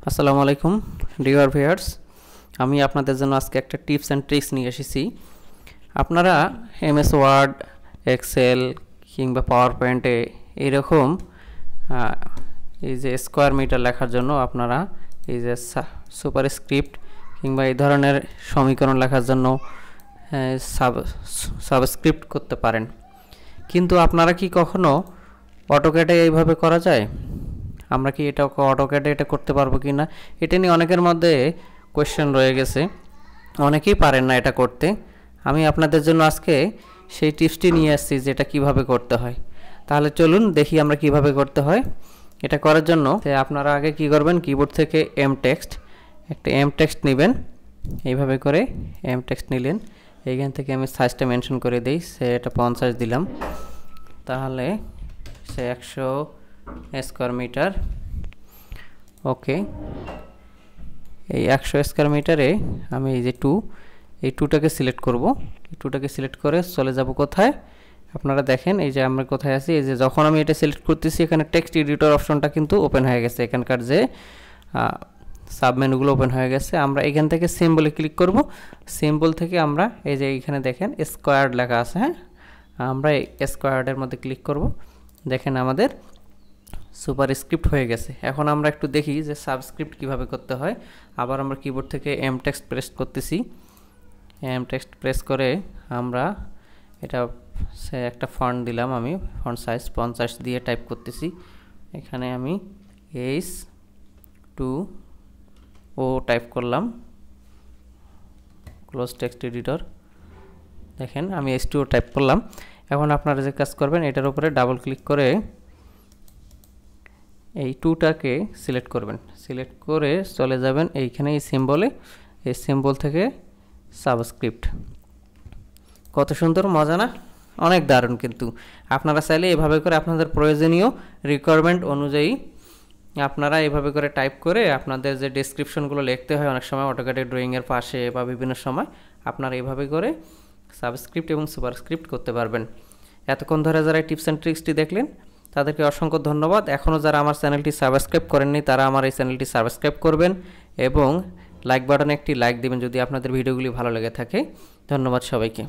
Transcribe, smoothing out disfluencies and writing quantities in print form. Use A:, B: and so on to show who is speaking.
A: আসসালামু আলাইকুম dear viewers, আমি আপনাদের জন্য আজকে একটা টিপস অ্যান্ড ট্রিক্স নিয়ে এসেছি। আপনারা এমএস ওয়ার্ড, এক্সেল কিংবা পাওয়ার পয়েন্টে এইরকম এই যে স্কোয়ার মিটার লেখার জন্য আপনারা এই যে সুপারস্ক্রিপ্ট কিংবা এই ধরনের সমীকরণ লেখার জন্য সাবস্ক্রিপ্ট করতে পারেন, কিন্তু আপনারা কি কখনো অটোক্যাডে এইভাবে করা যায়? আমরা কি এটা অটোক্যাডে এটা করতে পারবো কি না, এটা নিয়ে অনেকের মধ্যে কোয়েশ্চেন রয়ে গেছে, অনেকেই পারেন না এটা করতে। আমি আপনাদের জন্য আজকে সেই টিপসটি নিয়ে আসছি যে এটা কীভাবে করতে হয়। তাহলে চলুন দেখি আমরা কিভাবে করতে হয়। এটা করার জন্য আপনারা আগে কি করবেন, কিবোর্ড থেকে একটা এম টেক্সট নেবেন। এইভাবে করে এম টেক্সট নিলেন, এইখান থেকে আমি সাইজটা মেনশন করে দিই, এটা 50 দিলাম। তাহলে 100 স্কোয়ার মিটার। ওকে, এই 100 স্কোয়ার মিটারে আমি এই যে এই টুটাকে সিলেক্ট করব। এই টুটাকে সিলেক্ট করে চলে যাব কোথায়, আপনারা দেখেন এই যে আমরা কোথায় আছি। এই যে যখন আমি এটা সিলেক্ট করতেছি এখানে টেক্সট এডিটর অপশনটা কিন্তু ওপেন হয়ে গেছে, এখানকার যে সাবমেনুগুলো ওপেন হয়ে গেছে। আমরা এখান থেকে সিম্বলে ক্লিক করব। সিম্বল থেকে আমরা এই যে এখানে দেখেন স্কোয়ার্ড লেখা আছে, হ্যাঁ, আমরা এই স্কোয়ার্ডের মধ্যে ক্লিক করব। দেখেন আমাদের সুপারস্ক্রিপ্ট হয়ে গেছে। এখন আমরা একটু দেখি যে সাবস্ক্রিপ্ট কিভাবে করতে হয়। আবার আমরা কিবোর্ড থেকে এম টেক্সট প্রেস করতেছি। এম টেক্সট প্রেস করে আমরা এটা একটা ফন্ট দিলাম, আমি ফন্ট সাইজ 50 দিয়ে টাইপ করতেছি। এখানে আমি H2O টাইপ করলাম, ক্লোজ টেক্সট এডিটর। দেখেন আমি H2O টাইপ করলাম। এখন আপনারা যে কাজ করবেন, এটার উপরে ডাবল ক্লিক করে এই টুটাকে সিলেক্ট করবেন। সিলেক্ট করে চলে যাবেন এইখানে এই সিম্বলে, এই সিম্বল থেকে সাবস্ক্রিপ্ট। কত সুন্দর, মজা না? অনেক দারুণ। কিন্তু আপনারা চাইলে এভাবে করে আপনাদের প্রয়োজনীয় রিকোয়ারমেন্ট অনুযায়ী আপনারা এভাবে করে টাইপ করে আপনাদের যে ডেসক্রিপশনগুলো লিখতে হয় অনেক সময় অটোক্যাডে ড্রয়িংয়ের পাশে বা বিভিন্ন সময়, আপনারা এভাবে করে সাবস্ক্রিপ্ট এবং সুপারস্ক্রিপ্ট করতে পারবেন। এতক্ষণ ধরে যারা টিপস অ্যান্ড ট্রিক্সটি দেখলেন তাদেরকে অসংখ্য ধন্যবাদ। এখনও যারা আমার চ্যানেলটি সাবস্ক্রাইব করেননি তারা আমার এই চ্যানেলটি সাবস্ক্রাইব করবেন এবং লাইক বাটনে একটি লাইক দিবেন যদি আপনাদের ভিডিওগুলি ভালো লেগে থাকে। ধন্যবাদ সবাইকে।